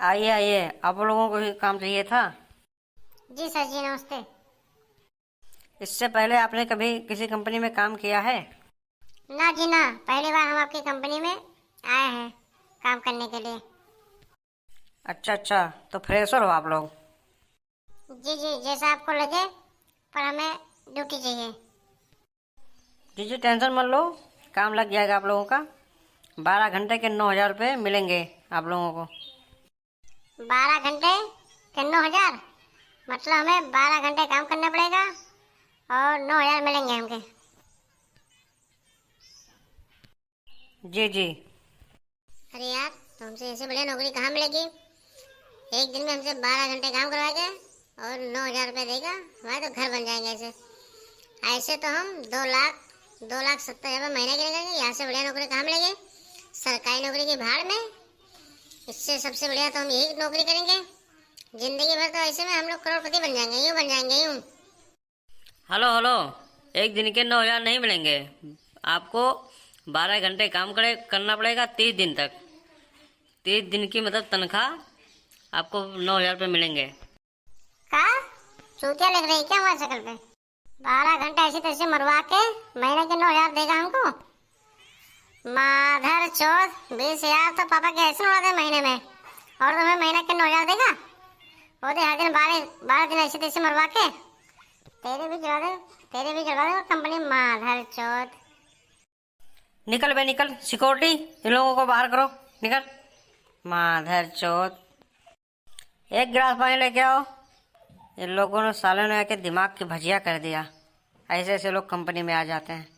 आइए आइए, आप लोगों को ही काम चाहिए था। जी सर जी, नमस्ते। इससे पहले आपने कभी किसी कंपनी में काम किया है? ना जी ना, पहली बार हम आपकी कंपनी में आए हैं काम करने के लिए। अच्छा अच्छा, तो फ्रेशर हो आप लोग? जी जी, जैसा आपको लगे, पर हमें ड्यूटी चाहिए। जी जी, टेंशन मत लो, काम लग जाएगा आप लोगों का। 12 घंटे के 9,000 रुपये मिलेंगे आप लोगों को। 12 घंटे के 9,000? मतलब हमें 12 घंटे काम करना पड़ेगा और 9,000 मिलेंगे हमके। जी जी। अरे यार, तो हमसे ऐसे बढ़िया नौकरी कहाँ मिलेगी? एक दिन में हमसे 12 घंटे काम करवाएगा और 9,000 रुपये देगा। हमारे तो घर बन जाएंगे ऐसे। ऐसे तो हम 2,70,000 महीने के निकलेंगे। यहाँ से बढ़िया नौकरी कहाँ मिलेगी? सरकारी नौकरी की भाड़ में। इससे सबसे बढ़िया तो हम यही नौकरी करेंगे। जिंदगी भर तो ऐसे में हम लोग करोड़पति बन जाएंगे, यूँ बन जाएंगे यूँ। हेलो हेलो, एक दिन के 9,000 नहीं मिलेंगे आपको। 12 घंटे काम करना पड़ेगा 30 दिन तक। 30 दिन की मतलब तनख्वाह आपको 9,000 रुपये मिलेंगे। का चूतिया लग रही है क्या हमारी शक्ल पे? 12 घंटे ऐसी तैसे मरवा के महीने के 9,000 देगा हमको? माधर चौथ, 20,000 तो पापा के ऐसे उड़ा दे महीने में, और तुम्हें महीने के 9,000 देगा? वो दे हर दिन 12 12 दिन ऐसे तैसे मरवा के तेरे भी जला दे कंपनी। माधर चौथ। निकल बे निकल, सिक्योरिटी इन लोगों को बाहर करो, निकल। माधर चौथ, एक गिलास पानी लेके आओ। इन लोगों ने सालों ने आके दिमाग की भजिया कर दिया। ऐसे ऐसे लोग कंपनी में आ जाते हैं।